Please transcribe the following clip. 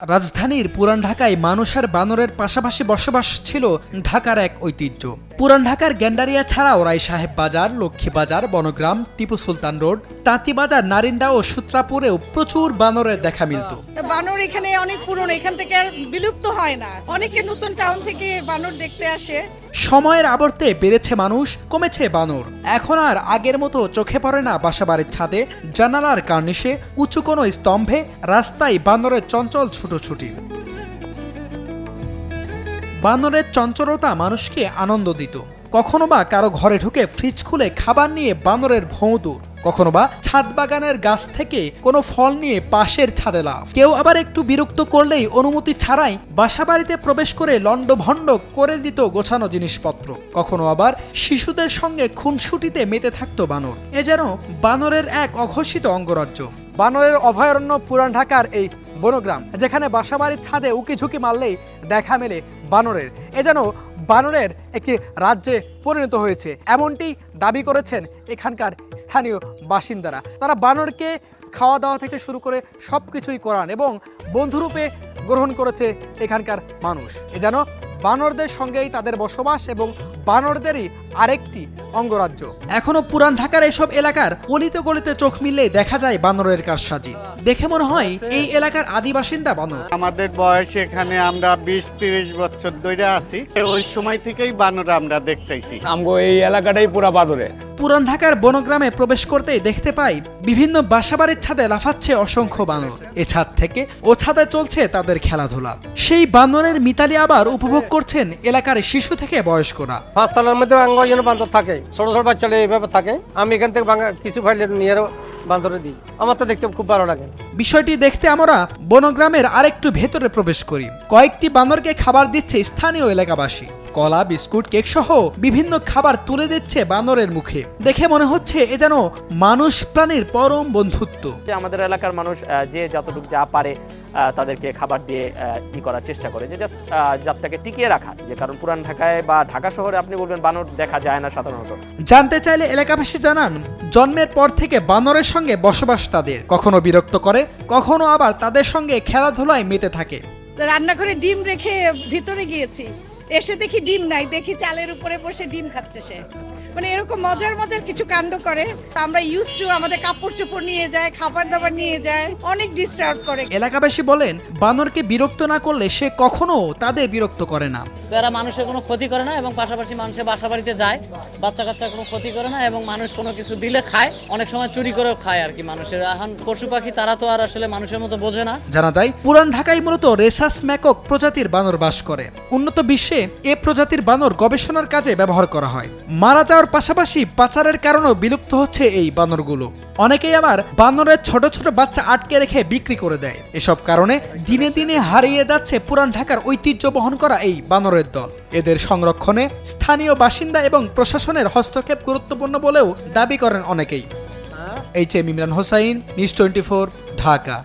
রাজধানীর পুরান ঢাকায় মানুষ আর বানরের পাশাপাশি বসবাস ছিল ঢাকার এক ঐতিহ্য। পুরান ঢাকার গ্যান্ডারিয়া ছাড়াও রায় সাহেব বাজার, লক্ষ্মী বাজার, বনগ্রাম, টিপু সুলতান রোড, তাঁতি বাজার, নারিন্দা ও সূত্রাপুরেও প্রচুর বানরের দেখা মিলত। বানর এখানে অনেক পুরনো, এখান থেকে আর বিলুপ্ত হয় না। অনেকে নতুন টাউন থেকে বানর দেখতে আসে। সময়ের আবর্তে বেড়েছে মানুষ, কমেছে বানর। এখন আর আগের মতো চোখে পড়ে না বাসাবাড়ির ছাদে, জানালার কার্নিশে, উঁচু কোনো স্তম্ভে, রাস্তায় বানরের চঞ্চল ছুটোছুটি। বানরের চঞ্চলতা মানুষকে আনন্দ দিত। কখনো বা কারো ঘরে ঢুকে ফ্রিজ খুলে খাবার নিয়ে বানরের ভৌঁদুর, কখনো বা ছাদ বাগানের গাছ থেকে কোনো ফল নিয়ে পাশের ছাদে লাফ। কেউ আবার একটু বিরক্ত করলেই অনুমতি ছাড়াই বাসাবাড়িতে প্রবেশ করে লণ্ডভণ্ড করে দিত গোছানো জিনিসপত্র। কখনো আবার শিশুদের সঙ্গে খুনসুটিতে মেতে থাকতো বানর। এ যেন বানরের এক অঘোষিত অঙ্গরাজ্য। বানরের অভয়ারণ্য পুরান ঢাকার এই বনগ্রাম, যেখানে বাসাবাড়ির ছাদে উকি ঝুঁকি মারলেই দেখা মেলে বানরের। এ যেন বানরের একটি রাজ্যে পরিণত হয়েছে, এমনটি দাবি করেছেন এখানকার স্থানীয় বাসিন্দারা। তারা বানরকে খাওয়া দাওয়া থেকে শুরু করে সব কিছুই করান এবং বন্ধুরূপে গ্রহণ করেছে এখানকার মানুষ। এ যেন বানরদের সঙ্গেই তাদের বসবাস এবং বানরদেরই আরেকটি অঙ্গরাজ্য। এখনো পুরান ঢাকার এসব এলাকার অলিতে গলিতে চোখ মিললেই দেখা যায় বানরের কারসাজি। দেখে মনে হয় এই এলাকার আদি বাসিন্দা বানর। আমাদের বয়স এখানে আমরা 20-30 বছর ধরে আছি, ওই সময় থেকেই বানর আমরা দেখতেছি। আমগো এই এলাকাটাই পুরা বাদরে। পুরান ঢাকার বনগ্রামে প্রবেশ করতেই দেখতে পাই বিভিন্ন বাসাবাড়ির ছাদে লাফাচ্ছে অসংখ্য বানর। এ ছাদ থেকে ও ছাদে চলছে তাদের খেলাধুলা। সেই বানরের মিতালি আবার উপভোগ করছেন এলাকার শিশু থেকে বয়স্করা। পাঁচতলার মধ্যে বান্দর থাকে, ছোট ছোট বাচ্চারা এইভাবে থাকে। আমি এখান থেকে কিছু ফাইলে নিয়ে বান্দরে দিই, আমার তো দেখতে খুব ভালো লাগে। বিষয়টি দেখতে আমরা বনগ্রামের আরেকটু ভেতরে প্রবেশ করি। কয়েকটি বানরকে খাবার দিচ্ছে স্থানীয় এলাকাবাসী। কলা, বিস্কুট, কেক সহ বিভিন্ন খাবার তুলে দিচ্ছে বানরের মুখে। দেখে মনে হচ্ছে এ যেন মানুষ প্রাণীর পরম বন্ধুত্ব। আমাদের এলাকার মানুষ যে যতটুকু যা পারে তাদেরকে খাবার দিয়ে করার চেষ্টা করে, যে জাস্ট জাতটাকে টিকিয়ে রাখা। যে কারণ পুরান ঢাকায় বা ঢাকা শহরে আপনি বলবেন বানর দেখা যায় না সাধারণত। জানতে চাইলে এলাকাবাসী জানান, জন্মের পর থেকে বানরের সঙ্গে বসবাস তাদের। কখনো বিরক্ত করে, কখনো আবার তাদের সঙ্গে খেলাধুলায় মেতে থাকে। রান্নাঘরে ডিম রেখে ভিতরে গিয়েছি, এসে দেখি ডিম নাই, দেখি চালের উপরে বসে ডিম খাচ্ছে সে। মানে এরকম মজার মজার কিছু কাণ্ড করে। আমরা ইউজ টু, আমাদের কাপড় চোপড় নিয়ে যায়, খাবার দাবার নিয়ে যায়, অনেক ডিস্টার্ব করে। এলাকাবাসী বলেন, বানরকে বিরক্ত না করলে সে কখনো তাদের বিরক্ত করে না। তারা মানুষের কোনো ক্ষতি করে না এবং পাশাপাশি মানুষের বাসা বাড়িতে যায়, বাচ্চা কাচ্চার কোনো ক্ষতি করে না এবং মানুষ কোনো কিছু দিলে খায়, অনেক সময় চুরি করেও খায় আর কি। মানুষের এখন পশু পাখি তারা তো আর আসলে মানুষের মতো বোঝে না। জানা যায়, পুরান ঢাকায় মূলত রেসাস ম্যাকক প্রজাতির বানর বাস করে। উন্নত বিশ্বে এ প্রজাতির বানর গবেষণার কাজে ব্যবহার করা হয়। মারা যাওয়ার পাশাপাশি পাচারের কারণেও বিলুপ্ত হচ্ছে এই বানরগুলো। অনেকেই আবার বানরের ছোট ছোট বাচ্চা আটকে রেখে বিক্রি করে দেয়। এসব কারণে দিনে দিনে হারিয়ে যাচ্ছে পুরান ঢাকার ঐতিহ্য বহন করা এই বানরের দল। এদের সংরক্ষণে স্থানীয় বাসিন্দা এবং প্রশাসনের হস্তক্ষেপ গুরুত্বপূর্ণ বলেও দাবি করেন অনেকেই। H M Imran Hossain, news 24, Dhaka.